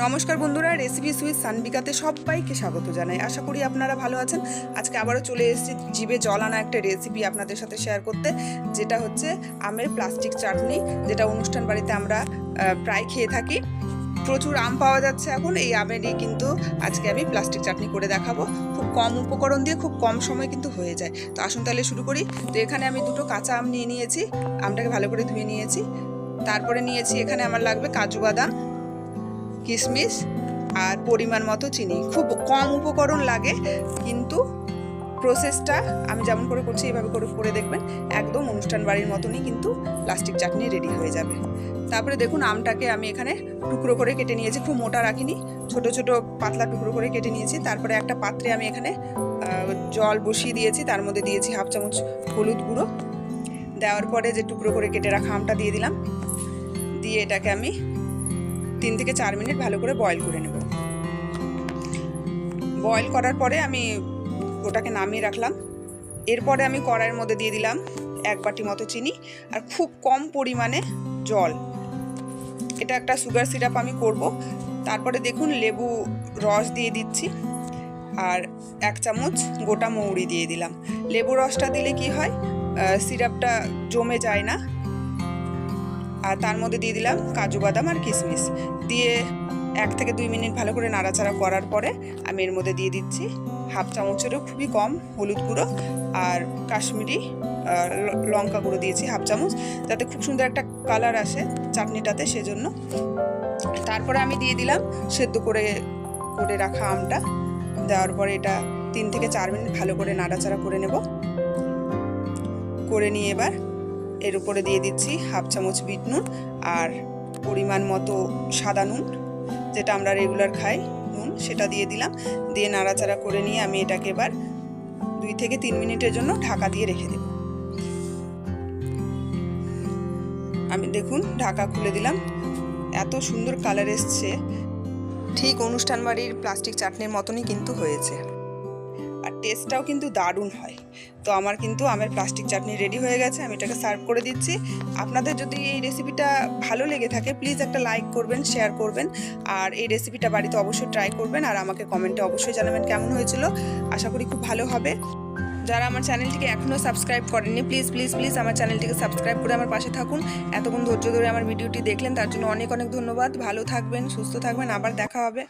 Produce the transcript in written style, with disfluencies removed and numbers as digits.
নমস্কার বন্ধুরা, রেসিপি সুইথ সানবিকাতে সবাইকে স্বাগত জানাই। আশা করি আপনারা ভালো আছেন। আজকে আবারও চলে এসেছি জিভে জল আনা একটা রেসিপি আপনাদের সাথে শেয়ার করতে, যেটা হচ্ছে আমের প্লাস্টিক চাটনি, যেটা অনুষ্ঠান বাড়িতে আমরা প্রায় খেয়ে থাকি। প্রচুর আম পাওয়া যাচ্ছে এখন, এই আমেরই কিন্তু আজকে আমি প্লাস্টিক চাটনি করে দেখাবো। খুব কম উপকরণ দিয়ে খুব কম সময় কিন্তু হয়ে যায়। তো আসুন তাহলে শুরু করি। তো এখানে আমি দুটো কাঁচা আম নিয়ে নিয়েছি, আমটাকে ভালো করে ধুয়ে নিয়েছি। তারপরে নিয়েছি এখানে আমার লাগবে কাজু বাদাম, কিশমিশ আর পরিমাণ মতো চিনি। খুব কম উপকরণ লাগে, কিন্তু প্রসেসটা আমি যেমন করে করছি এভাবে করে দেখবেন, একদম অনুষ্ঠান বাড়ির মতনই কিন্তু প্লাস্টিক চাটনি রেডি হয়ে যাবে। তারপরে দেখুন, আমটাকে আমি এখানে টুকরো করে কেটে নিয়েছি, খুব মোটা রাখিনি, ছোট ছোট পাতলা টুকরো করে কেটে নিয়েছি। তারপরে একটা পাত্রে আমি এখানে জল বসিয়ে দিয়েছি, তার মধ্যে দিয়েছি হাফ চামচ হলুদ গুঁড়ো। দেওয়ার পরে যে টুকরো করে কেটে রাখা আমটা দিয়ে দিলাম, দিয়ে এটাকে আমি 3 থেকে 4 মিনিট ভালো করে বয়েল করে নেব। বয়েল করার পরে আমি ওটাকে নামিয়ে রাখলাম। এরপরে আমি কড়াইয়ের মধ্যে দিয়ে দিলাম 1 বাটি মতো চিনি আর খুব কম পরিমাণে জল। এটা একটা সুগার সিরাপ আমি করব। তারপরে দেখুন, লেবু রস দিয়ে দিচ্ছি আর 1 চামচ গোটা মৌরি দিয়ে দিলাম। লেবু রসটা দিলে কি হয়, সিরাপটা জমে যায় না। আর তার মধ্যে দিয়ে দিলাম কাজু বাদাম আর কিশমিশ, দিয়ে 1 থেকে 2 মিনিট ভালো করে নাড়াচাড়া করার পরে আমি এর মধ্যে দিয়ে দিচ্ছি হাফ চামচেরও খুবই কম হলুদ গুঁড়ো আর কাশ্মীরি লঙ্কা গুঁড়ো দিয়েছি হাফ চামচ, যাতে খুব সুন্দর একটা কালার আসে চাটনিটাতে, সেজন্য। তারপরে আমি দিয়ে দিলাম সেদ্ধ করে রাখা আমটা। দেওয়ার পরে এটা 3 থেকে 4 মিনিট ভালো করে নাড়াচাড়া করে নেব। করে নিয়ে এবার এর উপরে দিয়ে দিচ্ছি হাফ চামচ বিট নুন আর পরিমাণ মতো সাদা নুন, যেটা আমরা রেগুলার খাই নুন, সেটা দিয়ে দিলাম। দিয়ে নাড়াচাড়া করে নিয়ে আমি এটাকে এবার 2 থেকে 3 মিনিটের জন্য ঢাকা দিয়ে রেখে দেব। আমি দেখুন ঢাকা খুলে দিলাম, এত সুন্দর কালার এসছে, ঠিক অনুষ্ঠান বাড়ির প্লাস্টিক চাটনির মতনই কিন্তু হয়েছে, আর টেস্টটাও কিন্তু দারুণ হয়। তো আমার কিন্তু আমের প্লাস্টিক চাটনি রেডি হয়ে গেছে, আমি এটাকে সার্ভ করে দিচ্ছি। আপনাদের যদি এই রেসিপিটা ভালো লেগে থাকে, প্লিজ একটা লাইক করবেন, শেয়ার করবেন, আর এই রেসিপিটা বাড়িতে অবশ্যই ট্রাই করবেন, আর আমাকে কমেন্টে অবশ্যই জানাবেন কেমন হয়েছিল। আশা করি খুব ভালো হবে। যারা আমার চ্যানেলটিকে এখনও সাবস্ক্রাইব করেননি, প্লিজ প্লিজ প্লিজ আমার চ্যানেলটিকে সাবস্ক্রাইব করে আমার পাশে থাকুন। এতক্ষণ ধৈর্য ধরে আমার ভিডিওটি দেখলেন, তার জন্য অনেক অনেক ধন্যবাদ। ভালো থাকবেন, সুস্থ থাকবেন, আবার দেখা হবে।